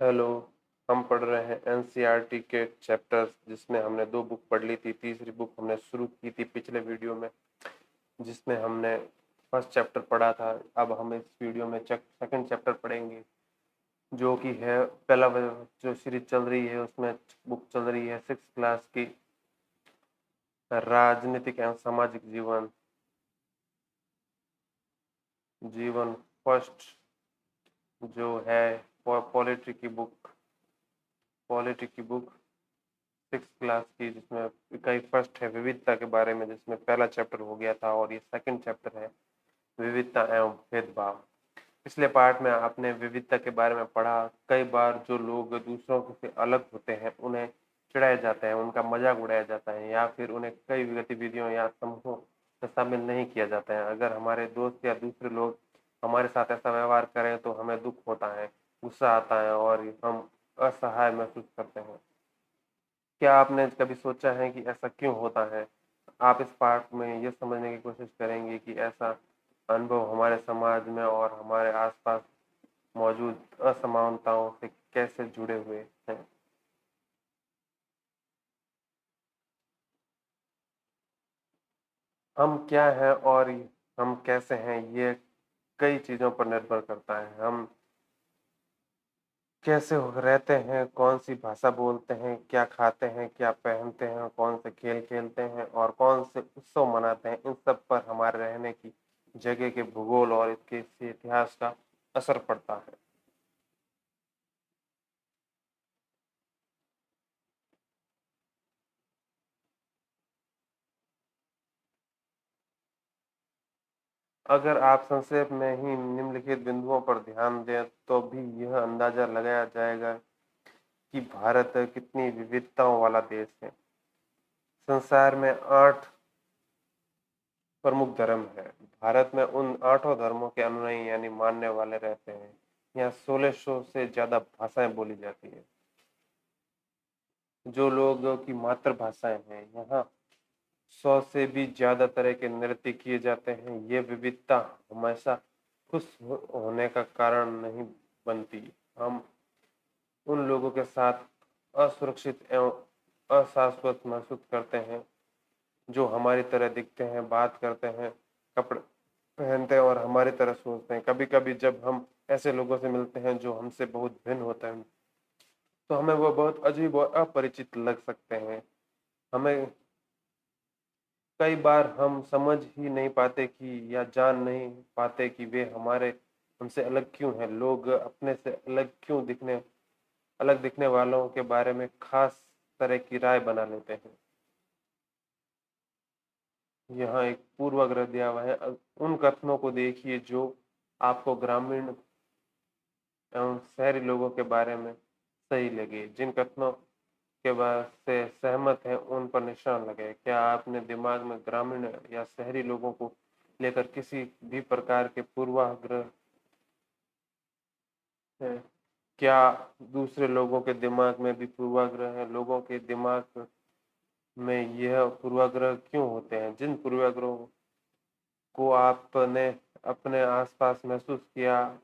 Hello. हम पढ़ रहे हैं एनसीईआरटी के चैप्टर्स, जिसमें हमने 2 बुक पढ़ ली थी। तीसरी बुक हमने शुरू की थी पिछले वीडियो में, जिसमें हमने फर्स्ट चैप्टर पढ़ा था। अब हम इस वीडियो में सेकंड चैप्टर पढ़ेंगे, जो कि है पहला जो सीरीज चल रही है उसमें बुक चल रही है 6th क्लास की, राजनीतिक एवं सामाजिक जीवन। जीवन फर्स्ट जो है पॉलिटी की बुक, सिक्स क्लास की, जिसमें इकाई फर्स्ट है विविधता के बारे में, जिसमें पहला चैप्टर हो गया था, और ये सेकंड चैप्टर है विविधता एवं भेदभाव। पिछले पार्ट में आपने विविधता के बारे में पढ़ा। कई बार जो लोग दूसरों से अलग होते हैं उन्हें चिढ़ाया जाता है, उनका मजाक उड़ाया जाता है, या फिर उन्हें कई गतिविधियों या समूहों में शामिल नहीं किया जाता है। अगर हमारे दोस्त या दूसरे लोग हमारे साथ ऐसा व्यवहार करें तो हमें दुख होता है, गुस्सा आता है और हम असहाय महसूस करते हैं। क्या आपने कभी सोचा है कि ऐसा क्यों होता है? आप इस पाठ में ये समझने की कोशिश करेंगे कि ऐसा अनुभव हमारे समाज में और हमारे आसपास मौजूद असमानताओं से कैसे जुड़े हुए हैं। हम क्या हैं और हम कैसे हैं, ये कई चीज़ों पर निर्भर करता है। हम कैसे रहते हैं, कौन सी भाषा बोलते हैं, क्या खाते हैं, क्या पहनते हैं, कौन से खेल खेलते हैं और कौन से उत्सव मनाते हैं, इन सब पर हमारे रहने की जगह के भूगोल और इसके इतिहास का असर पड़ता है। अगर आप संक्षेप में ही निम्नलिखित बिंदुओं पर ध्यान दें तो भी यह अंदाजा लगाया जाएगा कि भारत कितनी विविधताओं वाला देश है। संसार में 8 प्रमुख धर्म है। भारत में उन 8 धर्मों के अनुयायी यानी मानने वाले रहते हैं। यहाँ 1600 से ज्यादा भाषाएं बोली जाती है। जो लोगों की मातृभाषाएं हैं, यहाँ 100 से भी ज्यादा तरह के नृत्य किए जाते हैं। ये विविधता हमेशा खुश होने का कारण नहीं बनती। हम उन लोगों के साथ असुरक्षित एवं अशाश्वत महसूस करते हैं जो हमारी तरह दिखते हैं, बात करते हैं, कपड़े पहनते हैं और हमारी तरह सोचते हैं। कभी कभी जब हम ऐसे लोगों से मिलते हैं जो हमसे बहुत भिन्न होते हैं, तो हमें वो बहुत अजीब और अपरिचित लग सकते हैं। हमें कई बार हम समझ ही नहीं पाते कि या जान नहीं पाते कि वे हमारे हमसे अलग क्यों हैं। लोग अपने से अलग दिखने वालों के बारे में खास तरह की राय बना लेते हैं। यहाँ एक पूर्वाग्रह दिया हुआ है। उन कथनों को देखिए जो आपको ग्रामीण एवं शहरी लोगों के बारे में सही लगे। जिन कथनों के बाद से सहमत हैं उन पर निशान लगाए। क्या आपने दिमाग में ग्रामीण या शहरी लोगों को लेकर किसी भी प्रकार के पूर्वाग्रह है? क्या दूसरे लोगों के दिमाग में भी पूर्वाग्रह है? लोगों के दिमाग में यह पूर्वाग्रह क्यों होते हैं? जिन पूर्वाग्रहों को आपने अपने आसपास महसूस किया,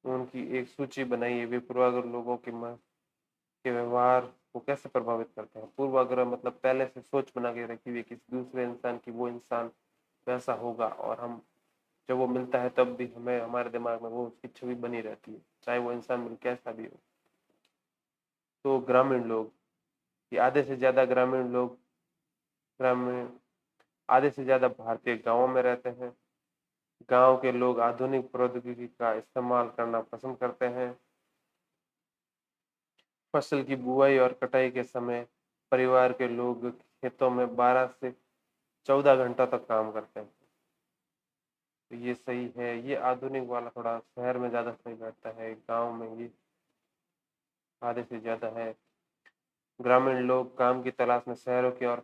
उनकी एक सूची बनाइए। वे पूर्वाग्रह लोगों के व्यवहार को कैसे प्रभावित करते हैं? पूर्वाग्रह मतलब पहले से सोच बना के रखी हुई किसी दूसरे इंसान की, वो इंसान वैसा होगा, और हम जब वो मिलता है तब भी हमें हमारे दिमाग में वो उसकी छवि बनी रहती है, चाहे वो इंसान मिल कैसा भी हो। तो ग्रामीण लोग, ये ग्रामीण आधे से ज्यादा भारतीय गांवों में रहते हैं। गांव के लोग आधुनिक प्रौद्योगिकी का इस्तेमाल करना पसंद करते हैं। फसल की बुआई और कटाई के समय परिवार के लोग खेतों में 12 से 14 घंटा तक काम करते हैं। तो ये सही है। ये आधुनिक वाला थोड़ा शहर में ज्यादा सही बैठता है, गांव में ये आधे से ज्यादा है। ग्रामीण लोग काम की तलाश में शहरों की ओर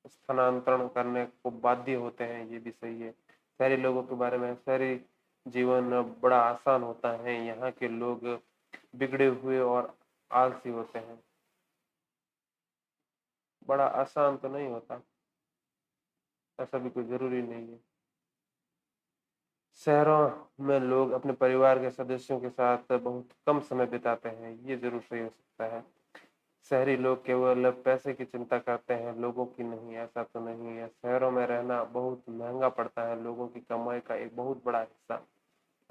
स्थानांतरण करने को बाध्य होते हैं, ये भी सही है। शहरी लोगों के बारे में, शहरी जीवन बड़ा आसान होता है। यहाँ के लोग बिगड़े हुए और आलसी होते हैं। बड़ा आसान तो नहीं होता, ऐसा भी कोई जरूरी नहीं है। शहरों में लोग अपने परिवार के सदस्यों के साथ बहुत कम समय बिताते हैं, ये ज़रूर सही हो सकता है। शहरी लोग केवल पैसे की चिंता करते हैं, लोगों की नहीं, ऐसा तो नहीं है। शहरों में रहना बहुत महँगा पड़ता है, लोगों की कमाई का एक बहुत बड़ा हिस्सा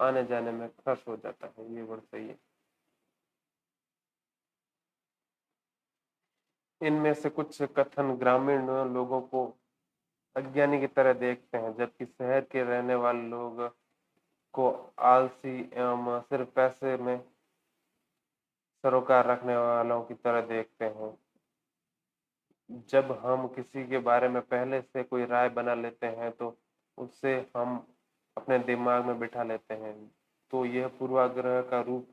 आने-जाने में खर्च हो जाता है, ये बात सही है। इनमें से कुछ कथन ग्रामीण लोगों को अज्ञानी की तरह देखते हैं, जबकि शहर के रहने वाले लोग को आलसी एवं सिर्फ पैसे में सरोकार रखने वालों की तरह देखते हैं। जब हम किसी के बारे में पहले से कोई राय बना लेते हैं तो उससे हम अपने दिमाग में बिठा लेते हैं, तो यह पूर्वाग्रह का रूप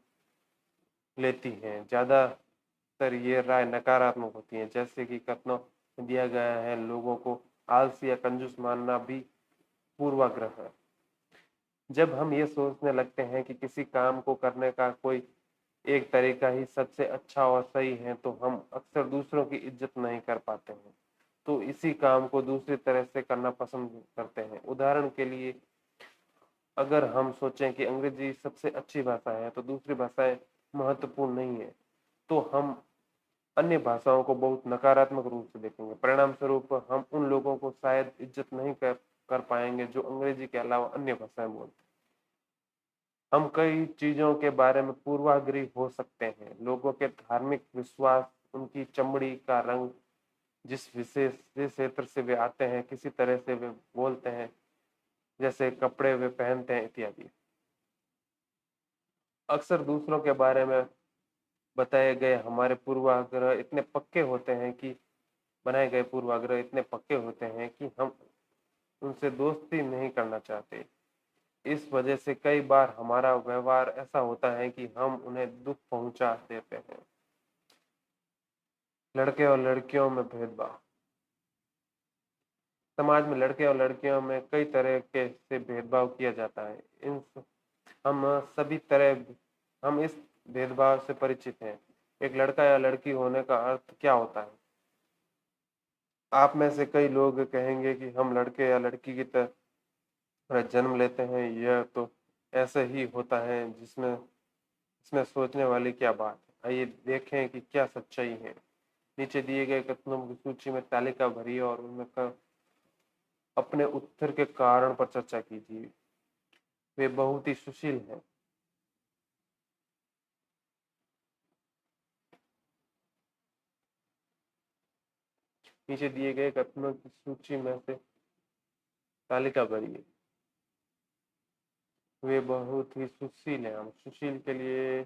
लेती हैं। ज़्यादातर ये राय नकारात्मक होती हैं, जैसे कि कथनों में दिया गया है, लोगों को आलसी या कंजूस मानना भी पूर्वाग्रह है। जब हम ये सोचने लगते हैं कि किसी काम को करने का कोई एक तरीका ही सबसे अच्छा और सही है, तो हम अक्सर दूसरों की इज्जत नहीं कर पाते हैं, तो इसी काम को दूसरी तरह से करना पसंद करते हैं। उदाहरण के लिए, अगर हम सोचें कि अंग्रेजी सबसे अच्छी भाषा है, तो दूसरी भाषाएं महत्वपूर्ण नहीं है, तो हम अन्य भाषाओं को बहुत नकारात्मक रूप से देखेंगे। परिणाम स्वरूप हम उन लोगों को शायद इज्जत नहीं कर पाएंगे जो अंग्रेजी के अलावा अन्य भाषाएं बोलते हैं। हम कई चीजों के बारे में पूर्वाग्रही हो सकते हैं, लोगों के धार्मिक विश्वास, उनकी चमड़ी का रंग, जिस विशेष क्षेत्र से वे आते हैं, किसी तरह से वे बोलते हैं, जैसे कपड़े वे पहनते हैं इत्यादि। अक्सर दूसरों के बारे में बताए गए हमारे पूर्वाग्रह इतने पक्के होते हैं कि बनाए गए पूर्वाग्रह इतने पक्के होते हैं कि हम उनसे दोस्ती नहीं करना चाहते। इस वजह से कई बार हमारा व्यवहार ऐसा होता है कि हम उन्हें दुख पहुंचा देते हैं। लड़के और लड़कियों में भेदभाव। समाज में लड़के और लड़कियों में कई तरह के से भेदभाव किया जाता है। इन हम सभी तरह हम इस भेदभाव से परिचित हैं। एक लड़का या लड़की होने का अर्थ क्या होता है? आप में से कई लोग कहेंगे कि हम लड़के या लड़की की तरह जन्म लेते हैं, यह तो ऐसे ही होता है, जिसमें इसमें सोचने वाली क्या बात है। आइए देखें कि क्या सच्चाई है। नीचे दिए गए कथनों की सूची में तालिका भरिए और उनमें अपने उत्तर के कारण पर चर्चा कीजिए। वे बहुत ही सुशील हैं। नीचे दिए गए कथनों की सूची में से तालिका भरिए। वे बहुत ही सुशील हैं। हम सुशील के लिए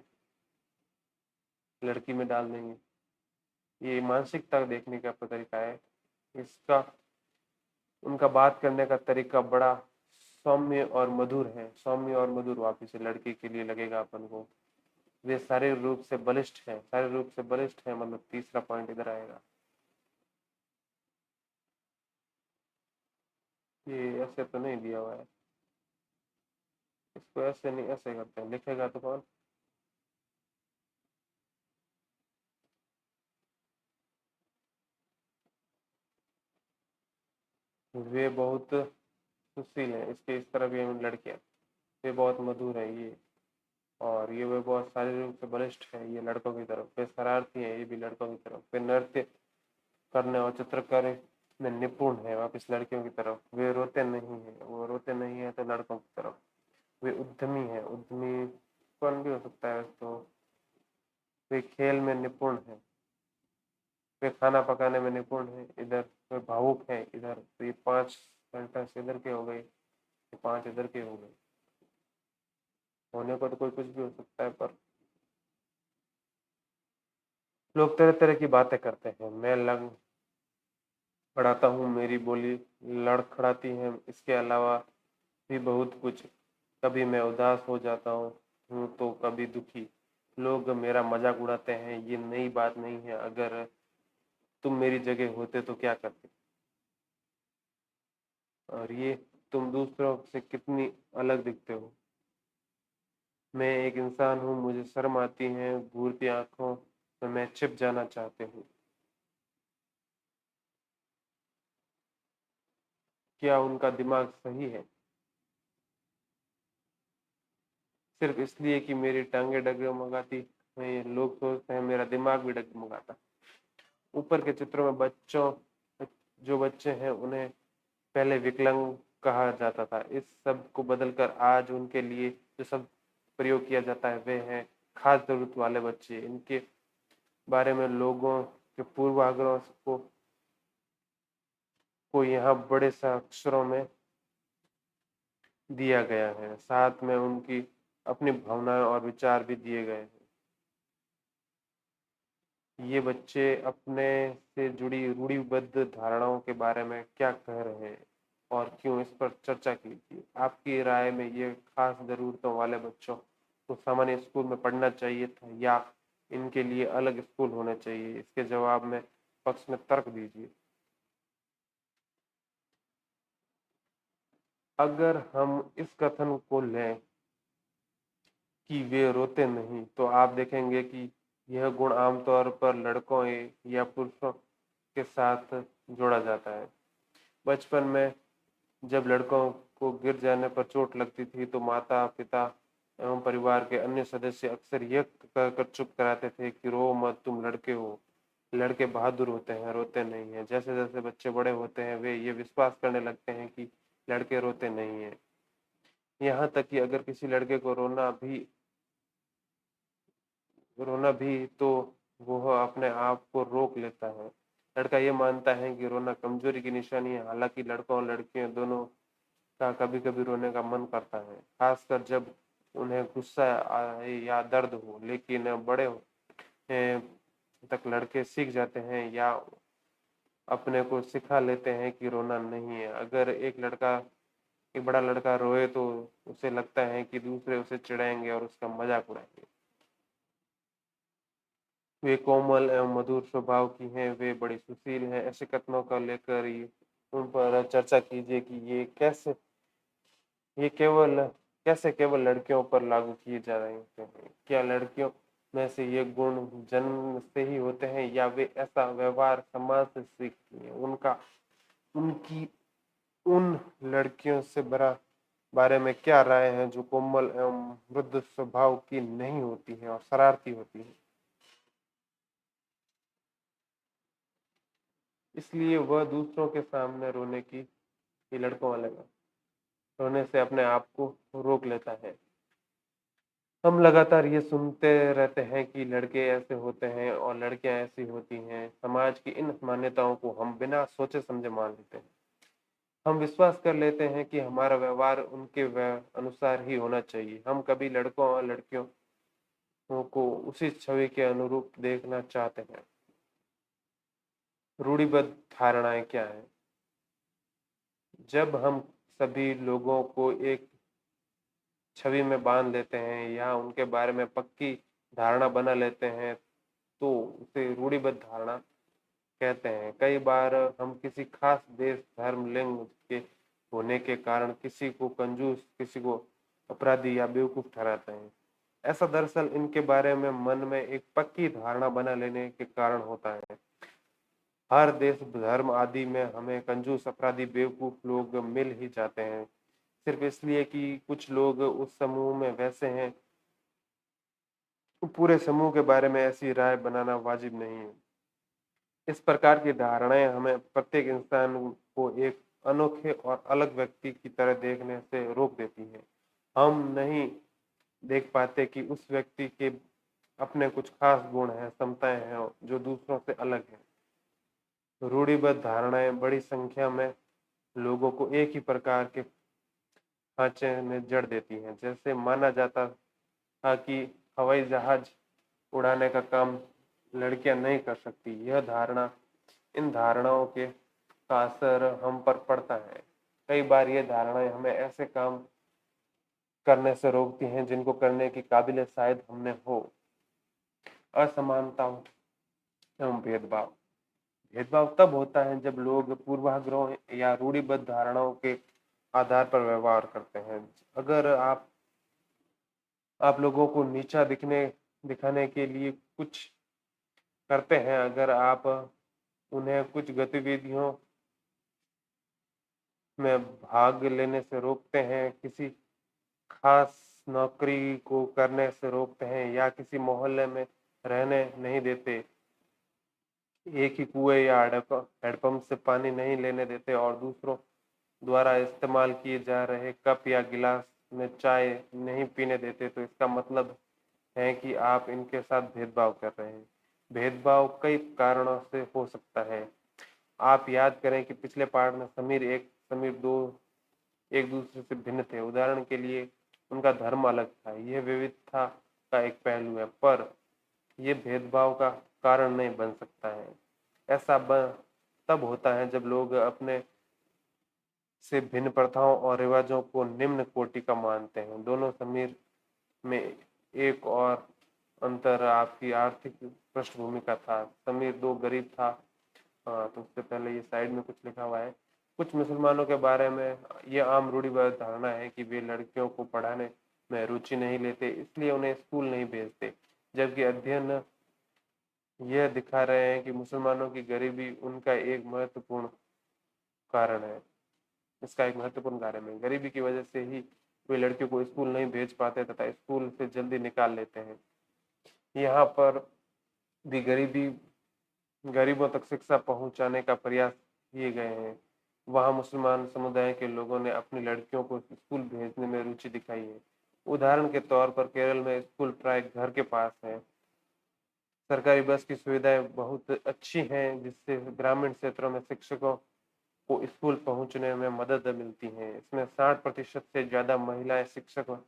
लड़की में डाल देंगे। ये मानसिकता देखने का तरीका है। इसका उनका बात करने का तरीका बड़ा सौम्य और मधुर है। सौम्य और मधुर वापिस से लड़की के लिए लगेगा अपन को। वे शारीरिक रूप से बलिष्ठ हैं। शारीरिक रूप से बलिष्ठ है, मतलब तीसरा पॉइंट इधर आएगा। ये ऐसे तो नहीं दिया हुआ है, इसको ऐसे नहीं, ऐसे करते हैं, लिखेगा तो कौन? वे बहुत सुशील है, इसके इस तरफ ये लड़कियां, वे बहुत मधुर है ये। और ये वे बहुत शारीरिक रूप से बलिष्ठ है, ये लड़कों की तरफ। वे शरारती है, ये भी लड़कों की तरफ। वे नृत्य करने और चित्रकारी में निपुण है, वापिस लड़कियों की तरफ। वे रोते नहीं है, वो रोते नहीं है तो लड़कों की तरफ। वे उद्यमी है, उद्यमी कौन भी हो सकता है तो। वे खेल में निपुण है, वे खाना पकाने में निपुण है इधर। वे भावुक है इधर। तो ये 5 सेंटेंस इधर के हो गए, ये 5 इधर के हो गए। होने को तो कोई कुछ भी हो सकता है, पर लोग तरह तरह की बातें करते हैं। मैं लंग पढ़ाता हूँ, मेरी बोली लड़खड़ाती है, इसके अलावा भी बहुत कुछ। कभी मैं उदास हो जाता हूँ तो कभी दुखी। लोग मेरा मजाक उड़ाते हैं, ये नई बात नहीं है। अगर तुम मेरी जगह होते तो क्या करते? और ये, तुम दूसरों से कितनी अलग दिखते हो। मैं एक इंसान हूँ, मुझे शर्म आती है, घूरती आंखों में मैं छिप जाना चाहती हूँ। क्या उनका दिमाग सही है? सिर्फ इसलिए कि मेरी टांगें डगमगाती हैं, लोग सोचते हैं मेरा दिमाग भी डगमगाता। ऊपर के चित्रों में जो बच्चे हैं उन्हें पहले विकलांग कहा जाता था। इस सब को बदलकर आज उनके लिए जो शब्द प्रयोग किया जाता है वे हैं खास जरूरत वाले बच्चे। इनके बारे में लोगों के पूर्वाग्रहों को यहाँ बड़े से अक्षरों में दिया गया है, साथ में उनकी अपनी भावनाएं और विचार भी दिए गए हैं। ये बच्चे अपने से जुड़ी रूढ़िबद्ध धारणाओं के बारे में क्या कह रहे हैं और क्यों, इस पर चर्चा कीजिए। आपकी राय में ये खास जरूरतों वाले बच्चों को सामान्य स्कूल में पढ़ना चाहिए था या इनके लिए अलग स्कूल होने चाहिए? इसके जवाब में पक्ष में तर्क दीजिए। अगर हम इस कथन को लें कि वे रोते नहीं, तो आप देखेंगे कि यह गुण आमतौर पर लड़कों या पुरुषों के साथ जोड़ा जाता है। बचपन में जब लड़कों को गिर जाने पर चोट लगती थी तो माता पिता एवं परिवार के अन्य सदस्य अक्सर यह कहकर चुप कराते थे कि रो मत, तुम लड़के हो, लड़के बहादुर होते हैं, रोते नहीं हैं। जैसे जैसे बच्चे बड़े होते हैं वे ये विश्वास करने लगते हैं कि लड़के रोते नहीं हैं। यहाँ तक कि अगर किसी लड़के को रोना भी तो वह अपने आप को रोक लेता है। लड़का ये मानता है कि रोना कमजोरी की निशानी है। हालांकि लड़कों और लड़कियों दोनों का कभी कभी रोने का मन करता है, खासकर जब उन्हें गुस्सा आए या दर्द हो। लेकिन बड़े होने तक लड़के सीख जाते हैं या अपने को सिखा लेते हैं कि रोना नहीं है। अगर एक बड़ा लड़का रोए तो उसे लगता है कि दूसरे उसे चिढ़ाएंगे और उसका मजाक उड़ाएंगे। वे कोमल एवं मधुर स्वभाव की हैं, वे बड़ी सुशील हैं। ऐसे कथनों को लेकर उन पर चर्चा कीजिए कि ये केवल लड़कियों पर लागू किए जा रहे हैं। क्या लड़कियों में से ये गुण जन्म से ही होते हैं या वे ऐसा व्यवहार समाज से सीखती हैं? उनकी उन लड़कियों से बारे में क्या राय है जो कोमल एवं मृदु स्वभाव की नहीं होती हैं और शरारती होती हैं? इसलिए वह दूसरों के सामने ये लड़कों वाले का रोने से अपने आप को रोक लेता है। हम लगातार ये सुनते रहते हैं कि लड़के ऐसे होते हैं और लड़कियां ऐसी होती हैं। समाज की इन मान्यताओं को हम बिना सोचे समझे मान लेते हैं। हम विश्वास कर लेते हैं कि हमारा व्यवहार उनके अनुसार ही होना चाहिए। हम कभी लड़कों और लड़कियों को उसी छवि के अनुरूप देखना चाहते हैं। रूढ़िबद्ध धारणाएं क्या है? जब हम सभी लोगों को एक छवि में बांध लेते हैं या उनके बारे में पक्की धारणा बना लेते हैं तो उसे रूढ़िबद्ध धारणा कहते हैं। कई बार हम किसी खास देश, धर्म, लिंग के होने के कारण किसी को कंजूस, किसी को अपराधी या बेवकूफ ठहराते हैं। ऐसा दरअसल इनके बारे में मन में एक पक्की धारणा बना लेने के कारण होता है। हर देश, धर्म आदि में हमें कंजूस, अपराधी, बेवकूफ लोग मिल ही जाते हैं। सिर्फ इसलिए कि कुछ लोग उस समूह में वैसे हैं, तो पूरे समूह के बारे में ऐसी राय बनाना वाजिब नहीं है। इस प्रकार की धारणाएं हमें प्रत्येक इंसान को एक अनोखे और अलग व्यक्ति की तरह देखने से रोक देती हैं। हम नहीं देख पाते कि उस व्यक्ति के अपने कुछ खास गुण हैं, क्षमताएं हैं जो दूसरों से अलग हैं। रूढ़िबद्ध धारणाएं बड़ी संख्या में लोगों को एक ही प्रकार के खांचे में जड़ देती हैं। जैसे माना जाता था कि हवाई जहाज उड़ाने का काम लड़कियां नहीं कर सकती। इन धारणाओं का असर हम पर पड़ता है। कई बार ये धारणाएं हमें ऐसे काम करने से रोकती हैं जिनको करने की काबिलियत शायद हमने हो। असमानताओं एवं भेदभाव भेदभाव तब होता है जब लोग पूर्वाग्रहों या रूढ़िबद्ध धारणाओं के आधार पर व्यवहार करते हैं। अगर आप लोगों को नीचा दिखाने के लिए कुछ करते हैं, अगर आप उन्हें कुछ गतिविधियों में भाग लेने से रोकते हैं, किसी खास नौकरी को करने से रोकते हैं या किसी मोहल्ले में रहने नहीं देते, एक ही कुएं या हैंडपंप से पानी नहीं लेने देते और दूसरों द्वारा इस्तेमाल किए जा रहे कप या गिलास में चाय नहीं पीने देते, तो इसका मतलब है कि आप इनके साथ भेदभाव कर रहे हैं। भेदभाव कई कारणों से हो सकता है। आप याद करें कि पिछले पाठ में समीर दो एक दूसरे से भिन्न थे। उदाहरण के लिए उनका धर्म अलग था। यह विविधता का एक पहलू है, पर यह भेदभाव का कारण नहीं बन सकता है। ऐसा तब होता है जब लोग अपने से भिन्न प्रथाओं और रिवाजों को निम्न कोटि का मानते हैं। दोनों समीर में एक और अंतर आपकी आर्थिक पृष्ठभूमि का था। समीर दो गरीब था। हाँ, तो उससे पहले ये साइड में कुछ लिखा हुआ है। कुछ मुसलमानों के बारे में ये आम रूढ़िवादी धारणा है कि वे लड़कियों को पढ़ाने में रुचि नहीं लेते, इसलिए उन्हें स्कूल नहीं भेजते, जबकि अध्ययन यह दिखा रहे हैं कि मुसलमानों की गरीबी उनका एक महत्वपूर्ण कारण है। इसका एक महत्वपूर्ण कारण है। गरीबी की वजह से ही वे लड़कियों को स्कूल नहीं भेज पाते तथा स्कूल से जल्दी निकाल लेते हैं। यहाँ पर भी गरीबों तक शिक्षा पहुंचाने का प्रयास किए गए हैं। वहाँ मुसलमान समुदाय के लोगों ने अपनी लड़कियों को स्कूल भेजने में रुचि दिखाई है। उदाहरण के तौर पर केरल में स्कूल प्राय घर के पास है। सरकारी बस की सुविधाएं बहुत अच्छी हैं, जिससे ग्रामीण क्षेत्रों में शिक्षकों को स्कूल पहुंचने में मदद मिलती है। इसमें 60% से ज्यादा महिलाएं शिक्षक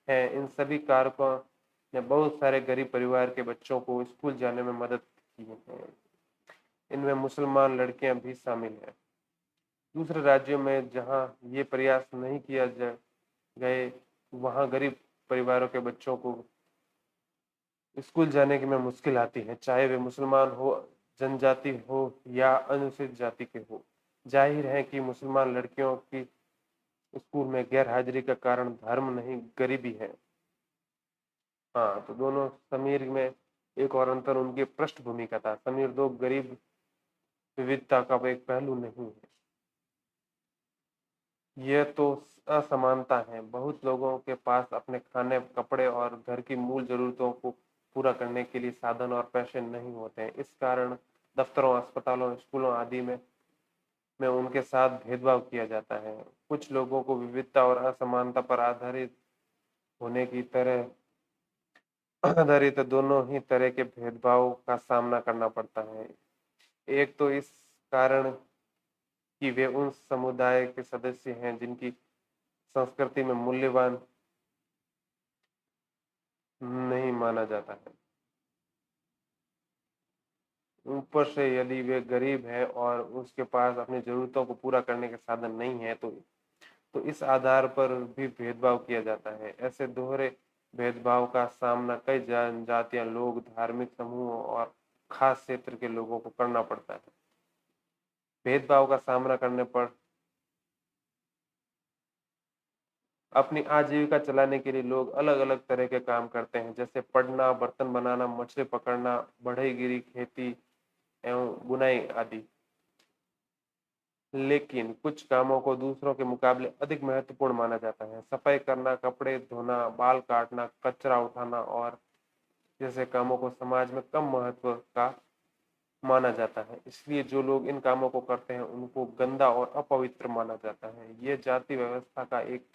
हैं। इन सभी कारकों ने बहुत सारे गरीब परिवार के बच्चों को स्कूल जाने में मदद की है। इनमें मुसलमान लड़कियां भी शामिल हैं। दूसरे राज्यों में जहां ये प्रयास नहीं किया गए, वहां गरीब परिवारों के बच्चों को स्कूल जाने की में मुश्किल आती है, चाहे वे मुसलमान हो, जनजाति हो या अनुसूचित जाति के हो। जाहिर है कि मुसलमान लड़कियों की स्कूल में गैर हाजिरी का कारण धर्म नहीं, गरीबी है। हाँ, तो दोनों समीर में एक और अंतर उनकी पृष्ठभूमि का था। समीर दो गरीब विविधता का एक पहलू नहीं है, यह तो असमानता है। बहुत लोगों के पास अपने खाने, कपड़े और घर की मूल जरूरतों को पूरा करने के लिए साधन और पैसे नहीं होते हैं। इस कारण दफ्तरों, अस्पतालों, स्कूलों आदि में उनके साथ भेदभाव किया जाता है। कुछ लोगों को विविधता और असमानता पर होने की तरह आधारित दोनों ही तरह के भेदभाव का सामना करना पड़ता है। एक तो इस कारण कि वे उन समुदाय के सदस्य हैं जिनकी संस्कृति में मूल्यवान नहीं माना जाता है। ऊपर से यदि वे गरीब है और उसके पास अपनी जरूरतों को पूरा करने के साधन नहीं है, तो इस आधार पर भी भेदभाव किया जाता है। ऐसे दोहरे भेदभाव का सामना कई जनजातियां, लोग, धार्मिक समूहों और खास क्षेत्र के लोगों को करना पड़ता है। भेदभाव का सामना करने पर अपनी आजीविका चलाने के लिए लोग अलग अलग तरह के काम करते हैं, जैसे पढ़ना, बर्तन बनाना, मछली पकड़ना, बढ़ईगिरी, खेती एवं बुनाई आदि। लेकिन कुछ कामों को दूसरों के मुकाबले अधिक महत्वपूर्ण माना जाता है। सफाई करना, कपड़े धोना, बाल काटना, कचरा उठाना और जैसे कामों को समाज में कम महत्व का माना जाता है। इसलिए जो लोग इन कामों को करते हैं उनको गंदा और अपवित्र माना जाता है। ये जाति व्यवस्था का एक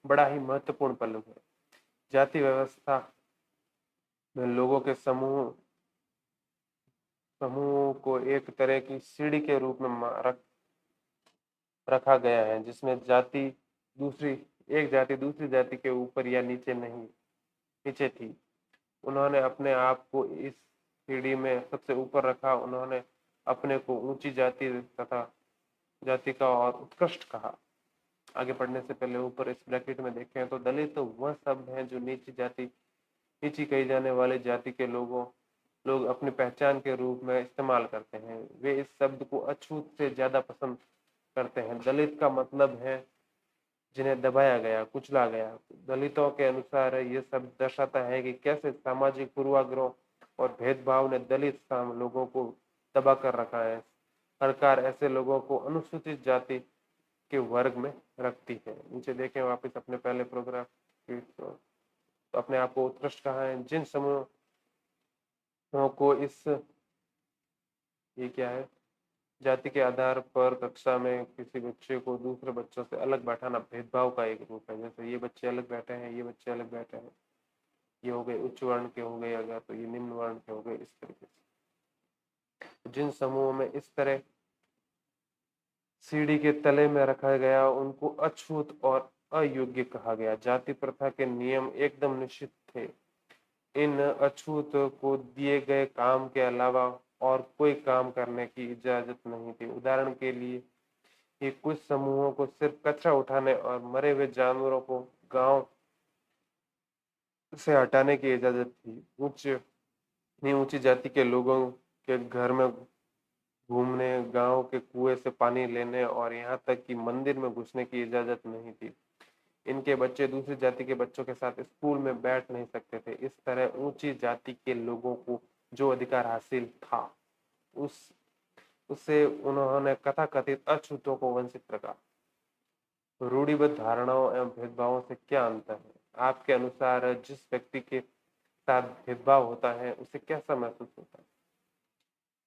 बड़ा ही महत्वपूर्ण पहलू है। जाति व्यवस्था में लोगों के समूह को एक तरह की सीढ़ी के रूप में रखा गया है, जिसमें दूसरी एक जाति दूसरी जाति के ऊपर या नीचे थी। उन्होंने अपने आप को इस सीढ़ी में सबसे ऊपर रखा। उन्होंने अपने को ऊंची जाति का और उत्कृष्ट कहा। आगे पढ़ने से पहले ऊपर इस ब्रैकेट में देखें तो दलित तो वह शब्द है जो नीची कही जाने वाली जाति के लोग अपनी पहचान के रूप में इस्तेमाल करते हैं। वे इस शब्द को अछूत से ज्यादा पसंद करते हैं। दलित का मतलब है जिन्हें दबाया गया, कुचला गया। दलितों के अनुसार ये शब्द दर्शाता है कि कैसे सामाजिक पूर्वाग्रह और भेदभाव ने लोगों को दबा कर रखा है। सरकार ऐसे लोगों को अनुसूचित जाति के वर्ग में रखती है। नीचे देखें वापस अपने पहले प्रोग्राफ की तो अपने आप को उत्कृष्ट कहा है। जिन समूहों को इस ये क्या है जाति के आधार पर कक्षा में किसी बच्चे को दूसरे बच्चों से अलग बैठाना भेदभाव का एक रूप है। जैसे ये बच्चे अलग बैठे हैं, ये बच्चे अलग बैठे हैं, ये हो गए उच्च वर्ण के हो गए अगर, तो ये निम्न वर्ण के हो गए, इस तरीके से। जिन समूहों में इस तरह सीढ़ी के तले में रखा गया उनको अछूत और अयोग्य कहा गया। जाति प्रथा के नियम एकदम निश्चित थे। इन अछूत को दिए गए काम के अलावा और कोई काम करने की इजाजत नहीं थी। उदाहरण के लिए ये कुछ समूहों को सिर्फ कचरा उठाने और मरे हुए जानवरों को गांव से हटाने की इजाजत थी। इतनी ऊंची जाति के लोगों के घर में घूमने, गांव के कुएं से पानी लेने और यहाँ तक कि मंदिर में घुसने की इजाजत नहीं थी। इनके बच्चे दूसरी जाति के बच्चों के साथ स्कूल में बैठ नहीं सकते थे। इस तरह ऊंची जाति के लोगों को जो अधिकार हासिल था उस उससे उन्होंने कथाकथित अछूतों को वंचित रखा। रूढ़िबद्ध धारणाओं एवं भेदभावों से क्या अंतर है? आपके अनुसार जिस व्यक्ति के साथ भेदभाव होता है उसे कैसा महसूस होता है?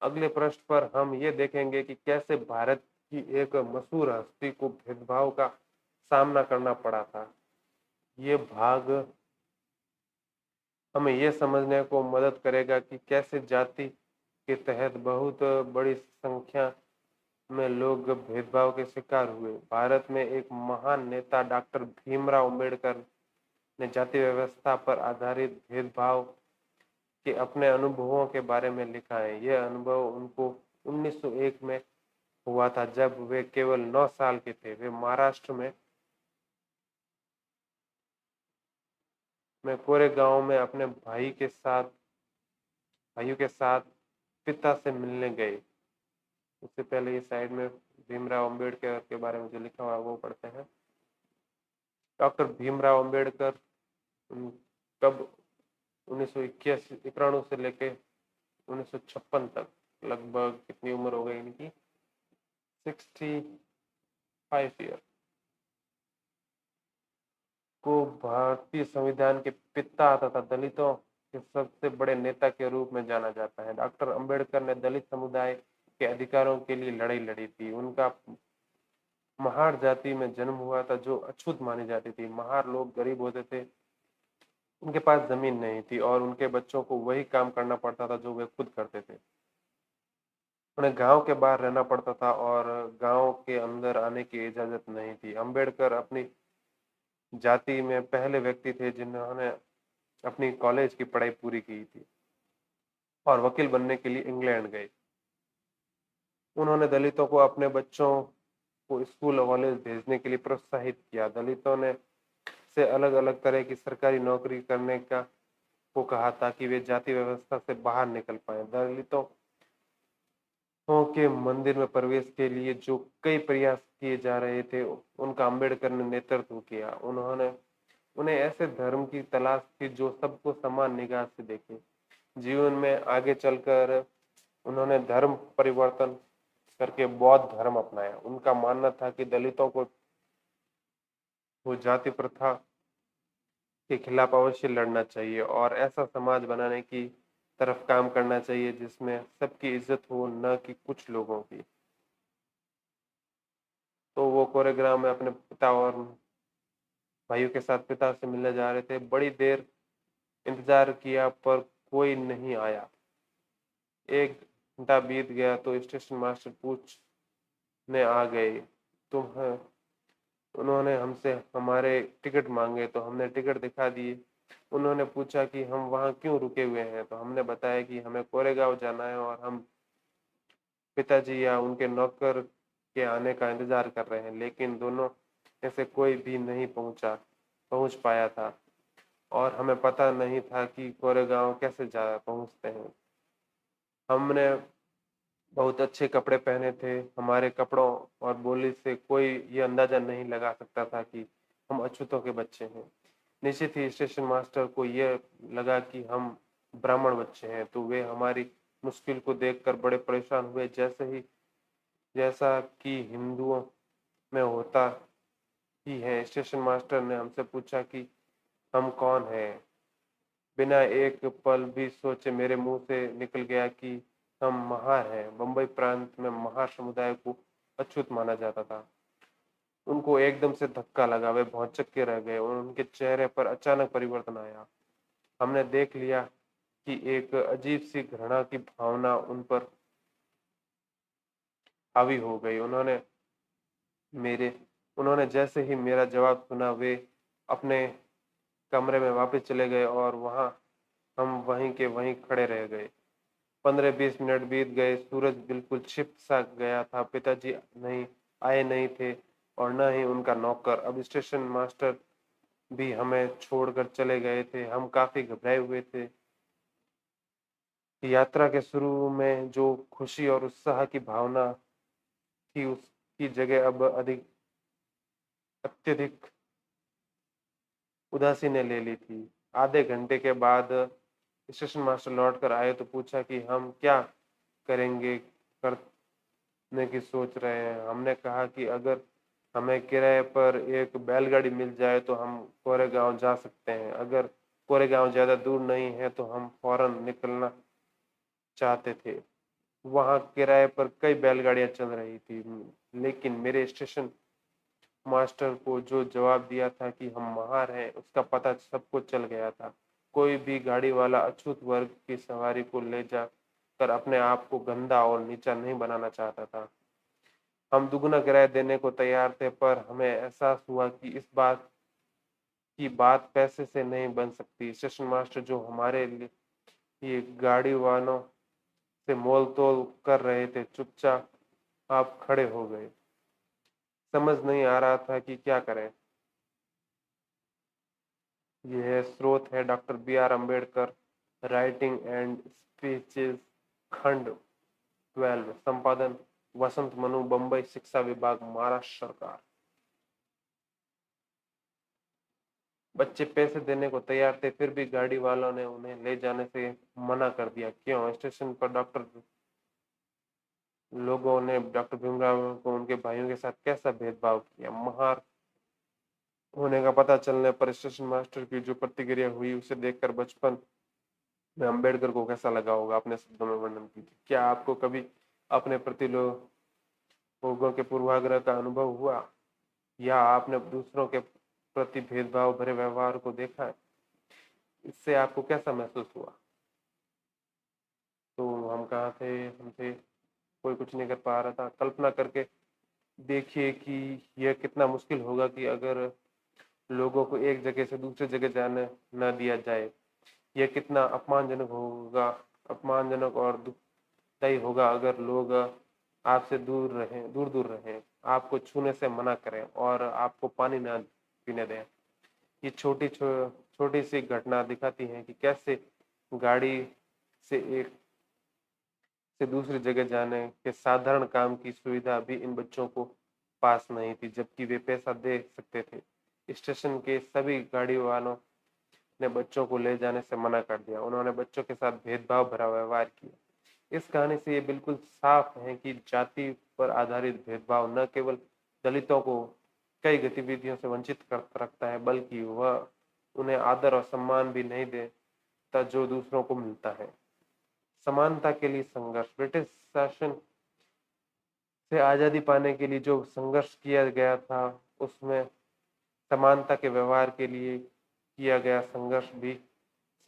अगले पृष्ठ पर हम ये देखेंगे कि कैसे भारत की एक मशहूर हस्ती को भेदभाव का सामना करना पड़ा था। ये भाग हमें यह समझने को मदद करेगा कि कैसे जाति के तहत बहुत बड़ी संख्या में लोग भेदभाव के शिकार हुए। भारत में एक महान नेता डॉक्टर भीमराव अम्बेडकर ने जाति व्यवस्था पर आधारित भेदभाव के अपने अनुभवों के बारे में लिखा है। यह अनुभव उनको 1901 में हुआ था जब वे केवल 9 साल के थे। वे महाराष्ट्र में कोरेगांव में अपने भाइयों के साथ पिता से मिलने गए। उससे पहले ये साइड में भीमराव अम्बेडकर के बारे में जो लिखा हुआ है वो पढ़ते हैं। डॉक्टर भीमराव अम्बेडकर कब 1991 से लेके 1956 तक, लगभग कितनी उम्र हो गई इनकी? 65 ईयर, को भारतीय संविधान के पिता तथा दलितों के सबसे बड़े नेता के रूप में जाना जाता है। डॉक्टर अंबेडकर ने दलित समुदाय के अधिकारों के लिए लड़ाई लड़ी थी। उनका महार जाति में जन्म हुआ था जो अछूत मानी जाती थी। महार लोग गरीब होते थे, उनके पास जमीन नहीं थी और उनके बच्चों को वही काम करना पड़ता था जो वे खुद करते थे। उन्हें गांव के बाहर रहना पड़ता था और गांव के अंदर आने की इजाजत नहीं थी। अंबेडकर अपनी जाति में पहले व्यक्ति थे जिन्होंने अपनी कॉलेज की पढ़ाई पूरी की थी और वकील बनने के लिए इंग्लैंड गए। उन्होंने दलितों को अपने बच्चों को स्कूल और कॉलेज भेजने के लिए प्रोत्साहित किया। दलितों ने से अलग अलग तरह की सरकारी नौकरी करने का को कहा ताकि वे जाति व्यवस्था से बाहर निकल पाए। दलितों के मंदिर में प्रवेश के लिए जो कई प्रयास किए जा रहे थे उनका अंबेडकर ने नेतृत्व किया। उन्हें ऐसे धर्म की तलाश थी जो सबको समान निगाह से देखे। जीवन में आगे चलकर उन्होंने धर्म परिवर्तन करके बौद्ध धर्म अपनाया। उनका मानना था कि दलितों को वो जाति प्रथा के खिलाफ अवश्य लड़ना चाहिए और ऐसा समाज बनाने की तरफ काम करना चाहिए जिसमें सबकी इज्जत हो, न कि कुछ लोगों की। तो वो कोरेगांव में अपने पिता और भाइयों के साथ पिता से मिलने जा रहे थे। बड़ी देर इंतजार किया पर कोई नहीं आया। 1 घंटा बीत गया तो स्टेशन मास्टर पूछने आ गए, तुम है? उन्होंने हमसे हमारे टिकट मांगे तो हमने टिकट दिखा दिए। उन्होंने पूछा कि हम वहाँ क्यों रुके हुए हैं, तो हमने बताया कि हमें कोरेगांव जाना है और हम पिताजी या उनके नौकर के आने का इंतजार कर रहे हैं, लेकिन दोनों में से कोई भी नहीं पहुंच पाया था और हमें पता नहीं था कि कोरेगांव कैसे जा पहुंचते हैं। हमने बहुत अच्छे कपड़े पहने थे। हमारे कपड़ों और बोली से कोई ये अंदाजा नहीं लगा सकता था कि हम अछूतों के बच्चे हैं। निश्चित ही स्टेशन मास्टर को यह लगा कि हम ब्राह्मण बच्चे हैं, तो वे हमारी मुश्किल को देखकर बड़े परेशान हुए। जैसा कि हिंदुओं में होता ही है, स्टेशन मास्टर ने हमसे पूछा कि हम कौन हैं। बिना एक पल भी सोचे मेरे मुंह से निकल गया कि हम महार हैं। बंबई प्रांत में महार समुदाय को अछूत माना जाता था। उनको एकदम से धक्का लगा, वे भौचक्के के रह गए और उनके चेहरे पर अचानक परिवर्तन आया। हमने देख लिया कि एक अजीब सी घृणा की भावना उन पर हावी हो गई। मेरे उन्होंने जैसे ही मेरा जवाब सुना, वे अपने कमरे में वापस चले गए और वहां हम वहीं के वहीं खड़े रह गए। 15-20 मिनट बीत गए। सूरज बिल्कुल छिप सा गया था। पिताजी नहीं आए नहीं थे और न ही उनका नौकर। अब स्टेशन मास्टर भी हमें छोड़कर चले गए थे। हम काफी घबराए हुए थे। यात्रा के शुरू में जो खुशी और उत्साह की भावना थी, उसकी जगह अब अधिक अत्यधिक उदासी ने ले ली थी। आधे घंटे के बाद स्टेशन मास्टर लौट कर आए तो पूछा कि हम क्या करेंगे, करने की सोच रहे हैं। हमने कहा कि अगर हमें किराए पर एक बैलगाड़ी मिल जाए तो हम कोरेगांव जा सकते हैं। अगर कोरेगांव ज्यादा दूर नहीं है तो हम फौरन निकलना चाहते थे। वहां किराए पर कई बैलगाड़ियां चल रही थी, लेकिन मेरे स्टेशन मास्टर को जो जवाब दिया था कि हम महार हैं, उसका पता सबको चल गया था। कोई भी गाड़ी वाला अछूत वर्ग की सवारी को ले जाकर अपने आप को गंदा और नीचा नहीं बनाना चाहता था। हम दुगना किराया देने को तैयार थे, पर हमें एहसास हुआ कि इस बात की बात पैसे से नहीं बन सकती। स्टेशन मास्टर जो हमारे लिए ये गाड़ी वालों से मोल तोल कर रहे थे, चुपचाप आप खड़े हो गए। समझ नहीं आ रहा था कि क्या करें। यह स्रोत है doctor B R Ambedkar, writing and speeches, खंड 12, संपादन वसंत मनु, बम्बई शिक्षा विभाग, महाराष्ट्र सरकार। बच्चे पैसे देने को तैयार थे, फिर भी गाड़ी वालों ने उन्हें ले जाने से मना कर दिया। क्यों? स्टेशन पर डॉक्टर लोगों ने डॉक्टर भीमराव को उनके भाइयों के साथ कैसा भेदभाव किया? महार होने का पता चलने पर स्टेशन मास्टर की जो प्रतिक्रिया हुई, उसे देखकर बचपन में अम्बेडकर को कैसा लगा होगा? अपने शब्दों में वर्णन कीजिए। क्या आपको कभी अपने प्रति लोगों के पूर्वाग्रह का अनुभव हुआ, या आपने दूसरों के प्रति भेदभाव भरे व्यवहार को देखा है? इससे आपको कैसा महसूस हुआ? तो हम कहाँ थे? हम थे, कोई कुछ नहीं कर पा रहा था। कल्पना करके देखिए कि यह कितना मुश्किल होगा कि अगर लोगों को एक जगह से दूसरी जगह जाने न दिया जाए। यह कितना अपमानजनक होगा, अपमानजनक और दुखदायी होगा अगर लोग आपसे दूर दूर रहें, आपको छूने से मना करें और आपको पानी न पीने दें। ये छोटी सी घटना दिखाती है कि कैसे गाड़ी से एक से दूसरी जगह जाने के साधारण काम की सुविधा भी इन बच्चों को पास नहीं थी, जबकि वे पैसा दे सकते थे। स्टेशन के सभी गाड़ी वालों ने बच्चों को ले जाने से मना कर दिया। उन्होंने बच्चों के साथ भेदभाव भरा व्यवहार किया। इस कहानी से ये बिल्कुल साफ है कि जाति पर आधारित भेदभाव न केवल दलितों को कई गतिविधियों से वंचित कर रखता है, बल्कि वह उन्हें आदर और सम्मान भी नहीं देता जो दूसरों को मिलता है। समानता के लिए संघर्ष। ब्रिटिश शासन से आजादी पाने के लिए जो संघर्ष किया गया था, उसमें समानता के व्यवहार के लिए किया गया संघर्ष भी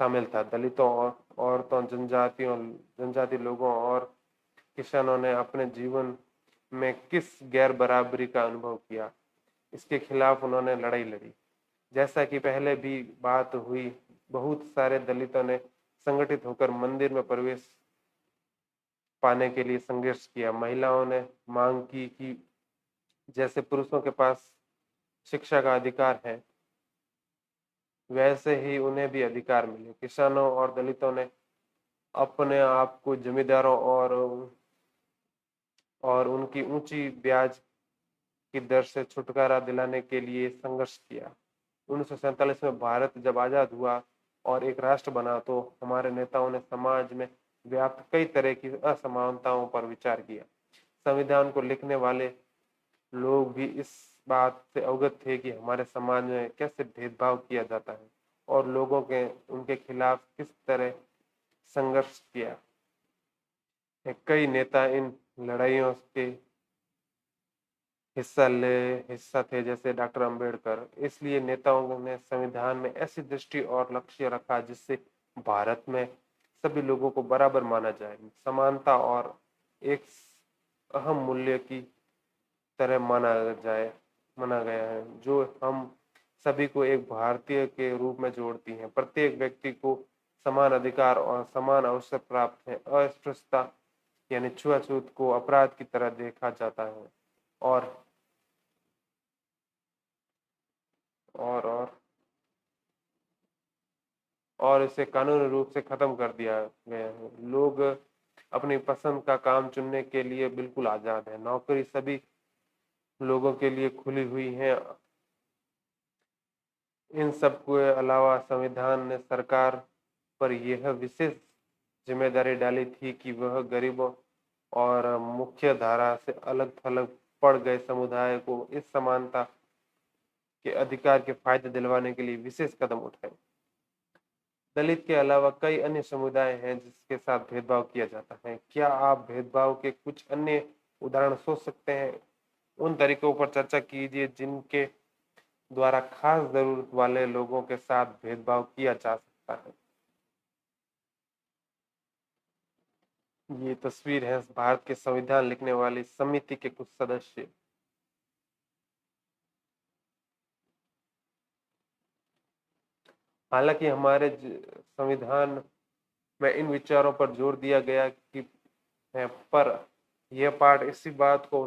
शामिल था। दलितों और औरतों, जनजाति लोगों और किसानों ने अपने जीवन में किस गैर बराबरी का अनुभव किया, इसके खिलाफ उन्होंने लड़ाई लड़ी। जैसा कि पहले भी बात हुई, बहुत सारे दलितों ने संगठित होकर मंदिर में प्रवेश पाने के लिए संघर्ष किया। महिलाओं ने मांग की कि जैसे पुरुषों के पास शिक्षा का अधिकार है, वैसे ही उन्हें भी अधिकार मिले। किसानों और दलितों ने अपने आप को जमींदारों और उनकी ऊंची ब्याज की दर से छुटकारा दिलाने के लिए संघर्ष किया। 1947 में भारत जब आजाद हुआ और एक राष्ट्र बना, तो हमारे नेताओं ने समाज में व्याप्त कई तरह की असमानताओं पर विचार किया। संविधान को लिखने वाले लोग भी इस बात से अवगत थे कि हमारे समाज में कैसे भेदभाव किया जाता है और लोगों के उनके खिलाफ किस तरह संघर्ष किया। कई नेता इन लड़ाइयों के हिस्सा थे, जैसे डॉक्टर अंबेडकर। इसलिए नेताओं ने संविधान में ऐसी दृष्टि और लक्ष्य रखा जिससे भारत में सभी लोगों को बराबर माना जाए। समानता और एक अहम मूल्य की तरह माना गया है, जो हम सभी को एक भारतीय के रूप में जोड़ती हैं। प्रत्येक व्यक्ति को समान अधिकार और समान अवसर प्राप्त है। अस्पृश्यता यानी छुआछूत को अपराध की तरह देखा जाता है और और और और इसे कानूनी रूप से खत्म कर दिया गया है। लोग अपनी पसंद का काम चुनने के लिए बिल्कुल आजाद है। नौकरी सभी लोगों के लिए खुली हुई है। इन सब के अलावा संविधान ने सरकार पर यह विशेष जिम्मेदारी डाली थी कि वह गरीबों और मुख्य धारा से अलग थलग पड़ गए समुदाय को इस समानता के अधिकार के फायदे दिलवाने के लिए विशेष कदम उठाए। दलित के अलावा कई अन्य समुदाय हैं जिसके साथ भेदभाव किया जाता है। क्या आप भेदभाव के कुछ अन्य उदाहरण सोच सकते हैं? उन तरीकों पर चर्चा कीजिए जिनके द्वारा खास जरूरत वाले लोगों के साथ भेदभाव किया जा सकता है। ये तस्वीर है भारत के संविधान लिखने वाली समिति के कुछ सदस्य। हालांकि हमारे संविधान में इन विचारों पर जोर दिया गया कि है, पर यह पाठ इसी बात को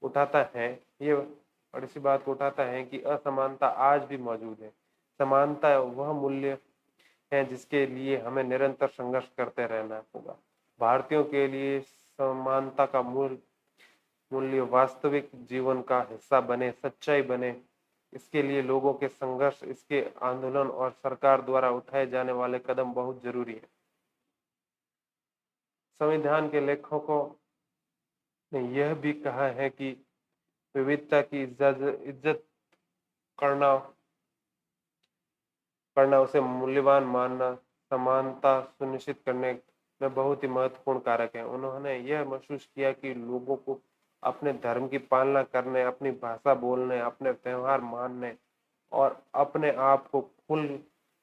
उठाता है ये और इसी बात को उठाता है कि असमानता आज भी मौजूद है। समानता वह मूल्य है जिसके लिए हमें निरंतर संघर्ष करते रहना होगा। भारतीयों के लिए समानता का मूल्य वास्तविक जीवन का हिस्सा बने, सच्चाई बने, इसके लिए लोगों के संघर्ष, इसके आंदोलन और सरकार द्वारा उठाए जाने वाले कदम बहुत जरूरी है। संविधान के लेखकों ने यह भी कहा है कि विविधता की इज्जत करना उसे मूल्यवान मानना समानता सुनिश्चित करने में बहुत ही महत्वपूर्ण कारक है। उन्होंने यह महसूस किया कि लोगों को अपने धर्म की पालना करने, अपनी भाषा बोलने, अपने त्योहार मानने और अपने आप को खुल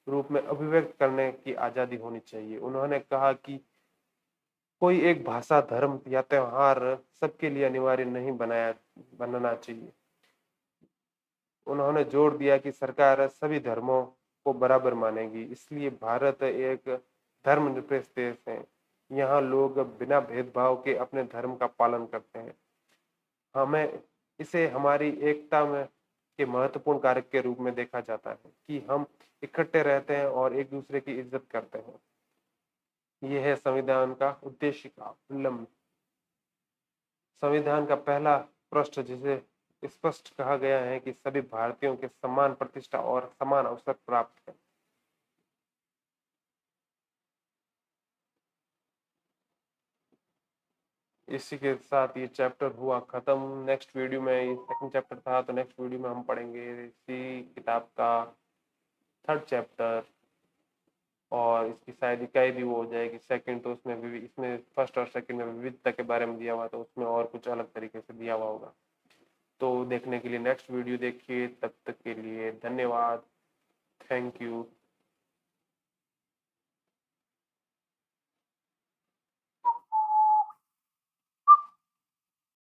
रूप में अभिव्यक्त करने की आजादी होनी चाहिए। उन्होंने कहा कि कोई एक भाषा, धर्म या त्योहार सबके लिए अनिवार्य नहीं बनना चाहिए। उन्होंने जोर दिया कि सरकार सभी धर्मों को बराबर मानेगी। इसलिए भारत एक धर्मनिरपेक्ष देश है। यहाँ लोग बिना भेदभाव के अपने धर्म का पालन करते हैं। हमें इसे हमारी एकता में के महत्वपूर्ण कारक के रूप में देखा जाता है कि हम इकट्ठे रहते हैं और एक दूसरे की इज्जत करते हैं। यह है संविधान का उद्देश्य का उल्लंघन। संविधान का पहला पृष्ठ, जिसे स्पष्ट कहा गया है कि सभी भारतीयों के समान प्रतिष्ठा और समान अवसर प्राप्त है। इसी के साथ ये चैप्टर हुआ खत्म। नेक्स्ट वीडियो में, ये सेकंड चैप्टर था, तो नेक्स्ट वीडियो में हम पढ़ेंगे इसी किताब का थर्ड चैप्टर और इसकी शायद इकाई भी वो हो जाएगी सेकंड। तो उसमें भी, इसमें फर्स्ट और सेकंड में विविधता के बारे में दिया हुआ, तो उसमें और कुछ अलग तरीके से दिया हुआ होगा। तो देखने के लिए नेक्स्ट वीडियो देखिए। तब तक के लिए धन्यवाद। Thank you.